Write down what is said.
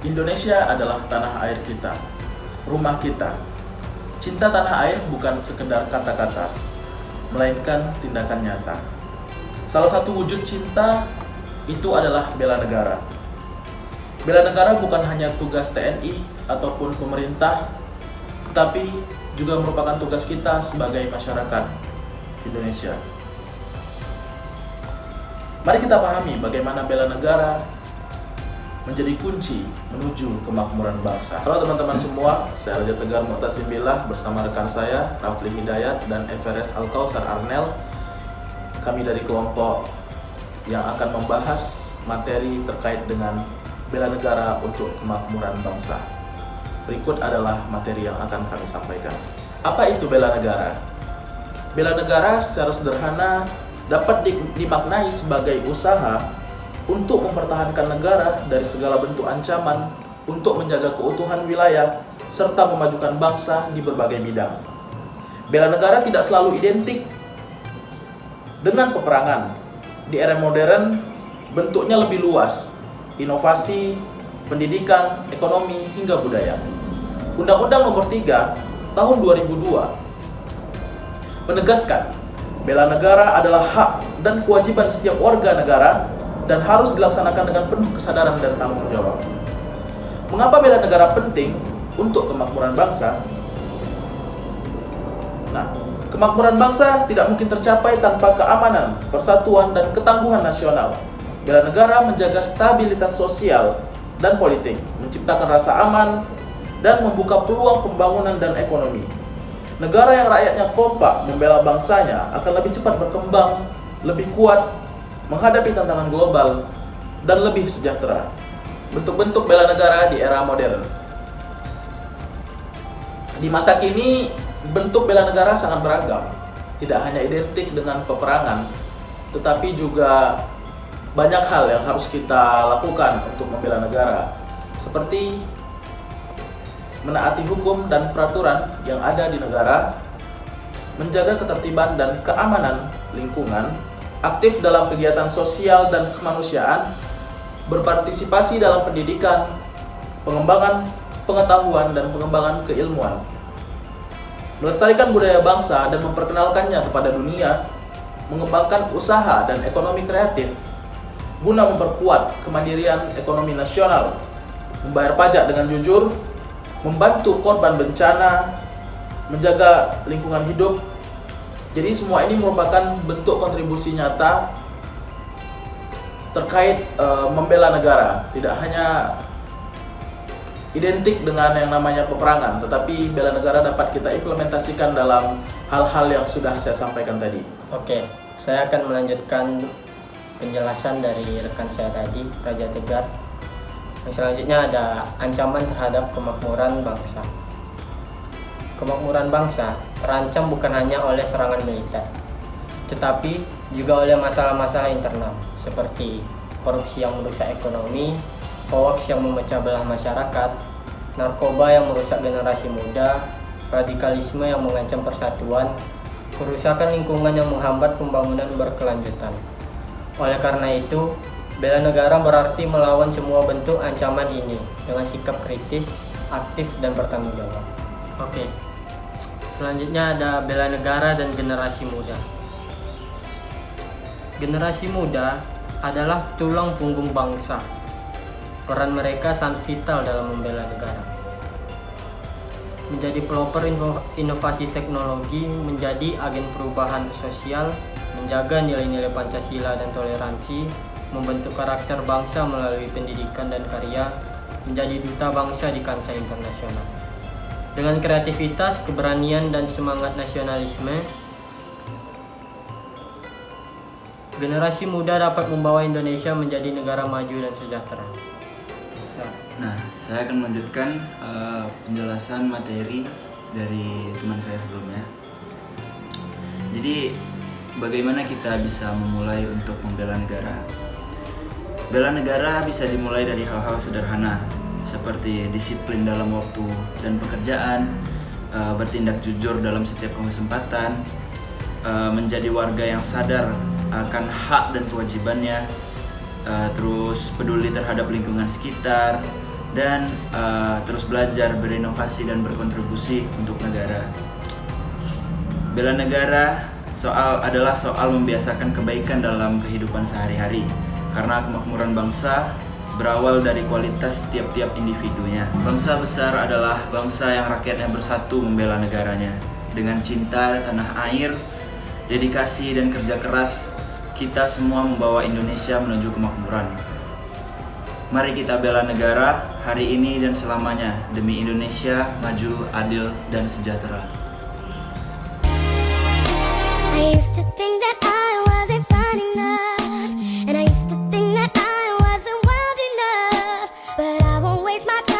Indonesia adalah tanah air kita, rumah kita. Cinta tanah air bukan sekedar kata-kata, melainkan tindakan nyata. Salah satu wujud cinta itu adalah bela negara. Bela negara bukan hanya tugas TNI ataupun pemerintah, tetapi juga merupakan tugas kita sebagai masyarakat Indonesia. Mari kita pahami bagaimana bela negara menjadi kunci menuju kemakmuran bangsa. Halo teman-teman semua, saya Raja Tegar Mu'tasim Billah bersama rekan saya Rafli Hidayat dan Everest Alkausar Arnel. Kami dari kelompok yang akan membahas materi terkait dengan bela negara untuk kemakmuran bangsa. Berikut adalah materi yang akan kami sampaikan. Apa itu bela negara? Bela negara secara sederhana dapat dimaknai sebagai usaha untuk mempertahankan negara dari segala bentuk ancaman, untuk menjaga keutuhan wilayah, serta memajukan bangsa di berbagai bidang. Bela negara tidak selalu identik dengan peperangan. Di era modern, bentuknya lebih luas, inovasi, pendidikan, ekonomi, hingga budaya. Undang-Undang Nomor 3 Tahun 2002 menegaskan bela negara adalah hak dan kewajiban setiap warga negara dan harus dilaksanakan dengan penuh kesadaran dan tanggung jawab. Mengapa bela negara penting untuk kemakmuran bangsa? Nah, kemakmuran bangsa tidak mungkin tercapai tanpa keamanan, persatuan, dan ketangguhan nasional. Bela negara menjaga stabilitas sosial dan politik, menciptakan rasa aman, dan membuka peluang pembangunan dan ekonomi. Negara yang rakyatnya kompak membela bangsanya akan lebih cepat berkembang, lebih kuat, menghadapi tantangan global, dan lebih sejahtera. Bentuk-bentuk bela negara di era modern. Di masa kini, bentuk bela negara sangat beragam. Tidak hanya identik dengan peperangan, tetapi juga banyak hal yang harus kita lakukan untuk membela negara, seperti menaati hukum dan peraturan yang ada di negara, menjaga ketertiban dan keamanan lingkungan, aktif dalam kegiatan sosial dan kemanusiaan, berpartisipasi dalam pendidikan, pengembangan pengetahuan dan pengembangan keilmuan, melestarikan budaya bangsa dan memperkenalkannya kepada dunia, mengembangkan usaha dan ekonomi kreatif, guna memperkuat kemandirian ekonomi nasional, membayar pajak dengan jujur, membantu korban bencana, menjaga lingkungan hidup. Jadi semua ini merupakan bentuk kontribusi nyata terkait membela negara. Tidak hanya identik dengan yang namanya peperangan, tetapi bela negara dapat kita implementasikan dalam hal-hal yang sudah saya sampaikan tadi. Oke, saya akan melanjutkan penjelasan dari rekan saya tadi, Raja Tegar. Yang selanjutnya ada ancaman terhadap kemakmuran bangsa. Kemakmuran bangsa terancam bukan hanya oleh serangan militer, tetapi juga oleh masalah-masalah internal seperti korupsi yang merusak ekonomi, hoaks yang memecah belah masyarakat, narkoba yang merusak generasi muda, radikalisme yang mengancam persatuan, kerusakan lingkungan yang menghambat pembangunan berkelanjutan. Oleh karena itu, bela negara berarti melawan semua bentuk ancaman ini dengan sikap kritis, aktif, dan bertanggung jawab. Oke. Selanjutnya ada bela negara dan generasi muda. Generasi muda adalah tulang punggung bangsa. Peran mereka sangat vital dalam membela negara. Menjadi pelopor inovasi teknologi, menjadi agen perubahan sosial, menjaga nilai-nilai Pancasila dan toleransi, membentuk karakter bangsa melalui pendidikan dan karya, menjadi duta bangsa di kancah internasional. Dengan kreativitas, keberanian, dan semangat nasionalisme, generasi muda dapat membawa Indonesia menjadi negara maju dan sejahtera. Nah, saya akan melanjutkan penjelasan materi dari teman saya sebelumnya. Jadi, bagaimana kita bisa memulai untuk membela negara? Bela negara bisa dimulai dari hal-hal sederhana, seperti disiplin dalam waktu dan pekerjaan, bertindak jujur dalam setiap kesempatan, menjadi warga yang sadar akan hak dan kewajibannya, terus peduli terhadap lingkungan sekitar, dan terus belajar, berinovasi dan berkontribusi untuk negara. Bela negara adalah soal membiasakan kebaikan dalam kehidupan sehari-hari, karena kemakmuran bangsa berawal dari kualitas tiap-tiap individunya. Bangsa besar adalah bangsa yang rakyatnya bersatu membela negaranya. Dengan cinta tanah air, dedikasi dan kerja keras, kita semua membawa Indonesia menuju kemakmuran. Mari kita bela negara hari ini dan selamanya demi Indonesia maju, adil, dan sejahtera. I used to think that I wasn't fine enough, and I used to think that I wasn't wild enough, but I won't waste my time